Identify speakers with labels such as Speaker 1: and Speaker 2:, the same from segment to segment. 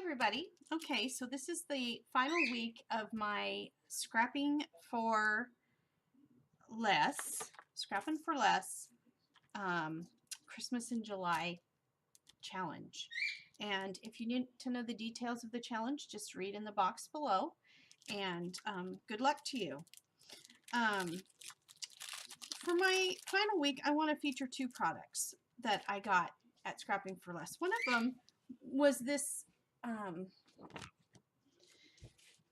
Speaker 1: everybody. Okay, so this is the final week of my Scrapping for Less, Scrapping for Less Christmas in July challenge. And if you need to know the details of the challenge, just read in the box below. And good luck to you. For my final week, I want to feature two products that I got at Scrapping for Less. One of them was this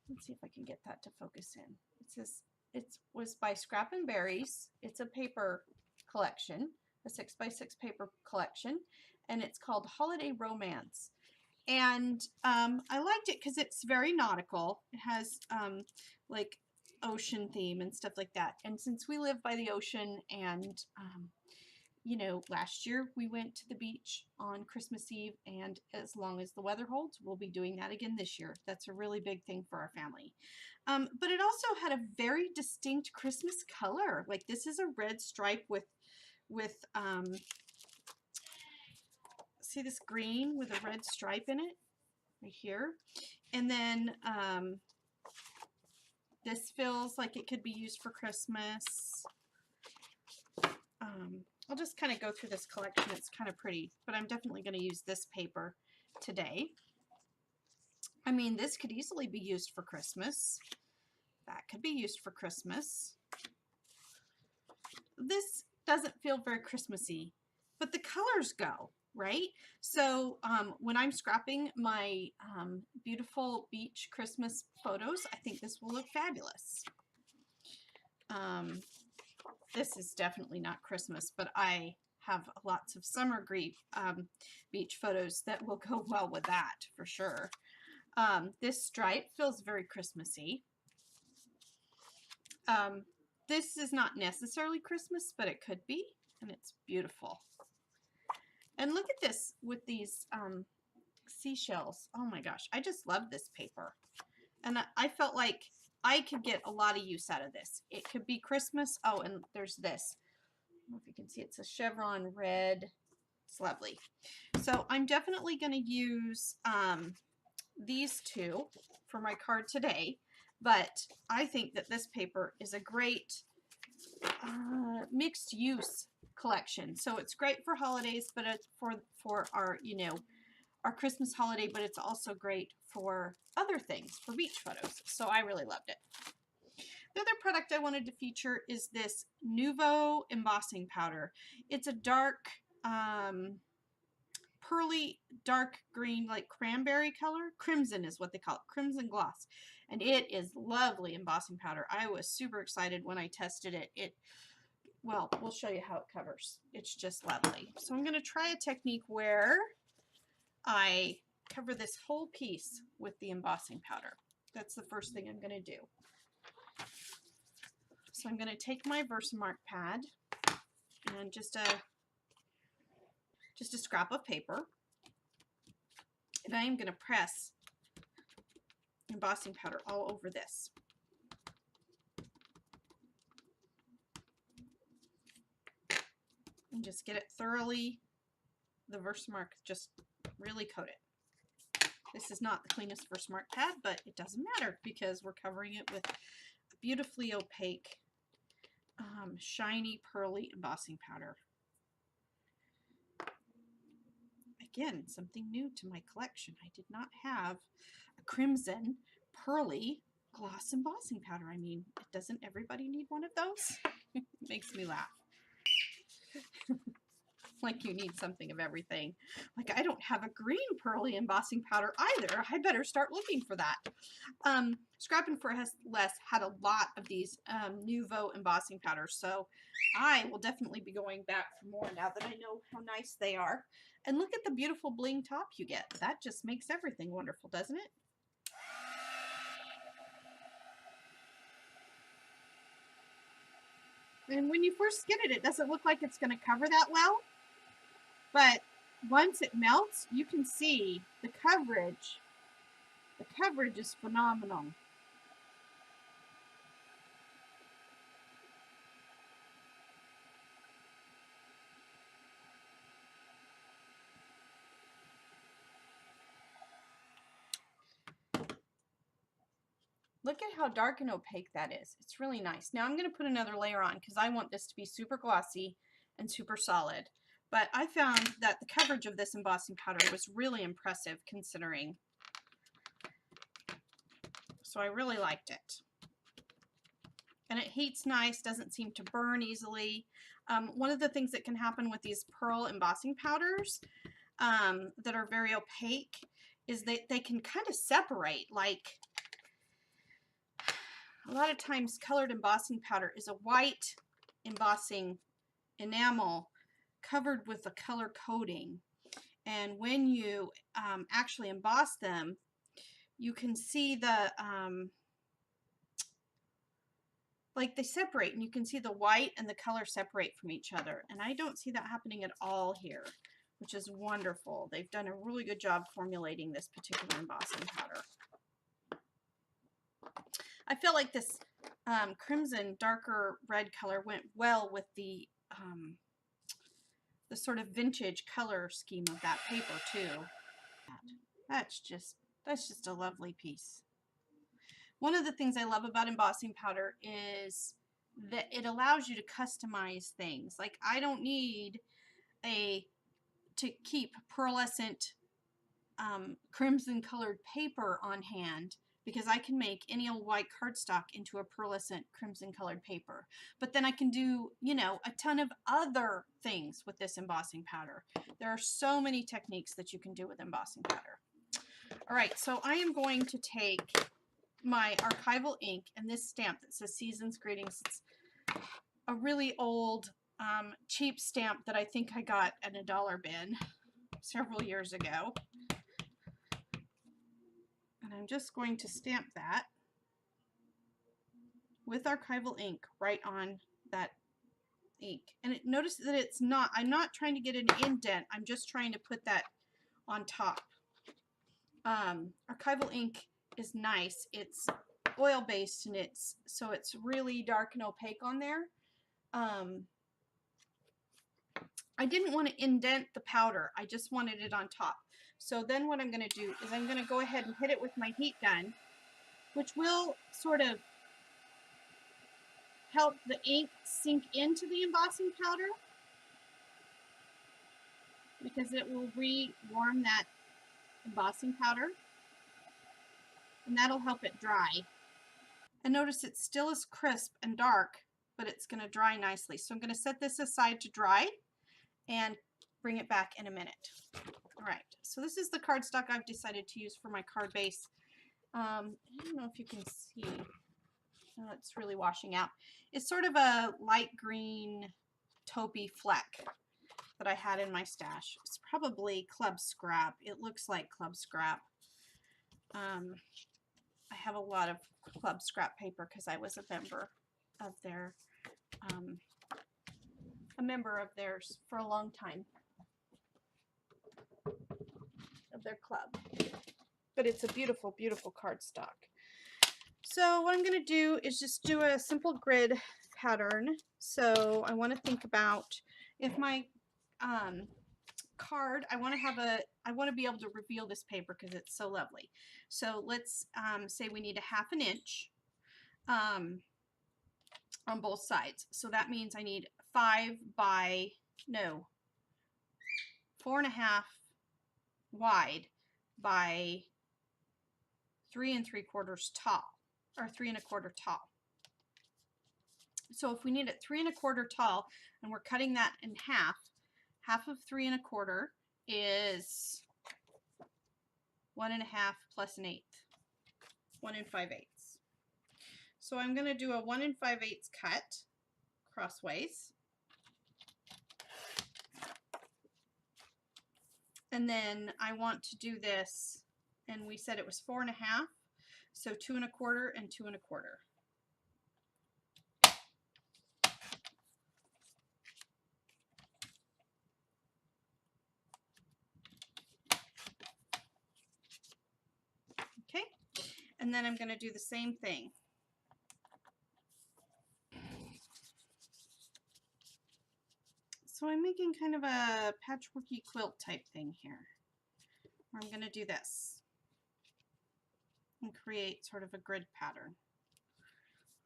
Speaker 1: let's see if I can get that to focus in. It says it was by Scrap and Berries. It's a paper collection, a 6x6 paper collection, and it's called Holiday Romance. And I liked it because it's very nautical. It has like ocean theme and stuff like that. And since we live by the ocean and you know, last year we went to the beach on Christmas Eve, and as long as the weather holds, we'll be doing that again this year. That's a really big thing for our family. But it also had a very distinct Christmas color. Like this is a red stripe with see this green with a red stripe in it right here. And then this feels like it could be used for Christmas. I'll just kind of go through this collection. It's kind of pretty, but I'm definitely going to use this paper today. I mean, this could easily be used for Christmas. That could be used for Christmas. This doesn't feel very Christmassy, but the colors go, right? So when I'm scrapping my beautiful beach Christmas photos, I think this will look fabulous. This is definitely not Christmas, but I have lots of summer beach photos that will go well with that for sure. This stripe feels very Christmassy. This is not necessarily Christmas, but it could be, and it's beautiful. And look at this with these seashells. Oh my gosh, I just love this paper. And I felt like I could get a lot of use out of this. It could be Christmas. Oh, and there's this. I don't know if you can see, it's a chevron red. It's lovely. So I'm definitely going to use these two for my card today. But I think that this paper is a great mixed use collection. So it's great for holidays, but it's for our, you know, our Christmas holiday, but it's also great for other things, for beach photos. So I really loved it. The other product I wanted to feature is this Nuvo embossing powder. It's a dark, pearly, dark green, like cranberry color. Crimson is what they call it, crimson gloss. And it is lovely embossing powder. I was super excited when I tested it. Well, we'll show you how it covers. It's just lovely. So I'm going to try a technique where I cover this whole piece with the embossing powder. That's the first thing I'm going to do. So I'm going to take my Versamark pad and just a scrap of paper, and I am going to press embossing powder all over this. And just get it thoroughly, the Versamark, just really coat it. This is not the cleanest Versamark pad, but it doesn't matter because we're covering it with a beautifully opaque, shiny, pearly embossing powder. Again, something new to my collection. I did not have a crimson, pearly gloss embossing powder. I mean, doesn't everybody need one of those? It makes me laugh. Like you need something of everything. Like I don't have a green pearly embossing powder either. I better start looking for that. Scrapping for Less had a lot of these Nuvo embossing powders, so I will definitely be going back for more now that I know how nice they are. And look at the beautiful bling top you get. That just makes everything wonderful, doesn't it? And when you first get it, it doesn't look like it's going to cover that well. But once it melts, you can see the coverage. The coverage is phenomenal. Look at how dark and opaque that is. It's really nice. Now I'm going to put another layer on because I want this to be super glossy and super solid. But I found that the coverage of this embossing powder was really impressive considering. So I really liked it. And it heats nice, doesn't seem to burn easily. One of the things that can happen with these pearl embossing powders that are very opaque is that they can kind of separate. Like a lot of times colored embossing powder is a white embossing enamel covered with a color coating. And when you actually emboss them, you can see the like they separate, and you can see the white and the color separate from each other. And I don't see that happening at all here, which is wonderful. They've done a really good job formulating this particular embossing powder. I feel like this crimson darker red color went well with the sort of vintage color scheme of that paper too. That's just a lovely piece. One of the things I love about embossing powder is that it allows you to customize things. Like I don't need to keep pearlescent crimson colored paper on hand because I can make any old white cardstock into a pearlescent crimson colored paper. But then I can do, you know, a ton of other things with this embossing powder. There are so many techniques that you can do with embossing powder. All right, so I am going to take my archival ink and this stamp that says Season's Greetings. It's a really old, cheap stamp that I think I got at a dollar bin several years ago. And I'm just going to stamp that with archival ink right on that ink. And notice that it's not, I'm not trying to get an indent, I'm just trying to put that on top. Archival ink is nice. It's oil based and it's really dark and opaque on there. I didn't want to indent the powder, I just wanted it on top. So then what I'm going to do is I'm going to go ahead and hit it with my heat gun, which will sort of help the ink sink into the embossing powder because it will re-warm that embossing powder, and that'll help it dry. And notice it still is crisp and dark, but it's going to dry nicely. So I'm going to set this aside to dry and bring it back in a minute. All right, so this is the cardstock I've decided to use for my card base. I don't know if you can see. Oh, it's really washing out. It's sort of a light green taupey fleck that I had in my stash. It's probably Club Scrap. It looks like Club Scrap. I have a lot of Club Scrap paper because I was a member of theirs for a long time, of their club. But it's a beautiful, beautiful cardstock. So what I'm going to do is just do a simple grid pattern. So I want to think about if my card, I want to be able to reveal this paper because it's so lovely. So let's say we need a 1/2 inch on both sides. So that means I need 4.5 wide by 3 3/4 tall, or 3 1/4 tall. So if we need it 3 1/4 tall and we're cutting that in half, half of 3 1/4 is 1 1/2 plus 1/8, 1 5/8. So I'm going to do a 1 5/8 cut crossways. And then I want to do this, and we said it was 4.5, so 2 1/4 and 2 1/4. Okay, and then I'm going to do the same thing. So I'm making kind of a patchworky quilt type thing here. I'm going to do this. and create sort of a grid pattern.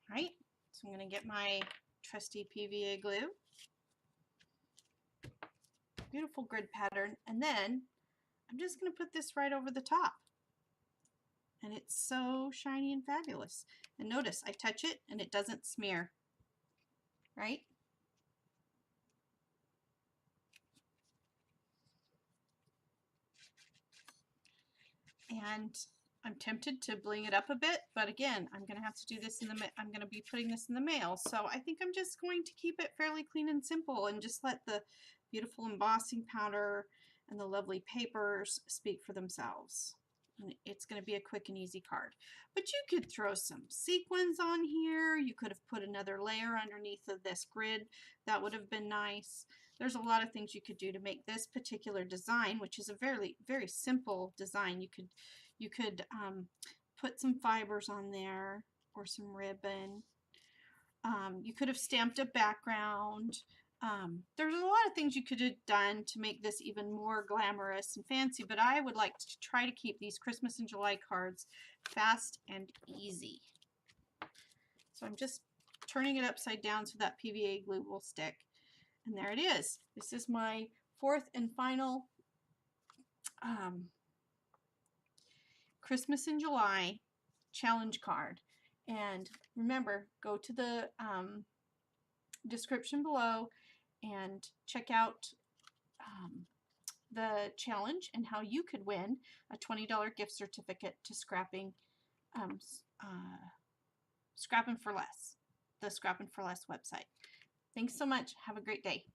Speaker 1: All right, so I'm going to get my trusty PVA glue. Beautiful grid pattern, and then I'm just going to put this right over the top. And it's so shiny and fabulous. And notice I touch it and it doesn't smear, right? And I'm tempted to bling it up a bit, but again, I'm going to have to do this I'm going to be putting this in the mail. So I think I'm just going to keep it fairly clean and simple and just let the beautiful embossing powder and the lovely papers speak for themselves. And it's going to be a quick and easy card. But you could throw some sequins on here. You could have put another layer underneath of this grid. That would have been nice. There's a lot of things you could do to make this particular design, which is a very, very simple design. You could put some fibers on there or some ribbon. You could have stamped a background. There's a lot of things you could have done to make this even more glamorous and fancy, but I would like to try to keep these Christmas and July cards fast and easy. So I'm just turning it upside down so that PVA glue will stick. And there it is. This is my fourth and final Christmas in July challenge card. And remember, go to the description below and check out the challenge and how you could win a $20 gift certificate to Scrapping for Less, the Scrapping for Less website. Thanks so much. Have a great day.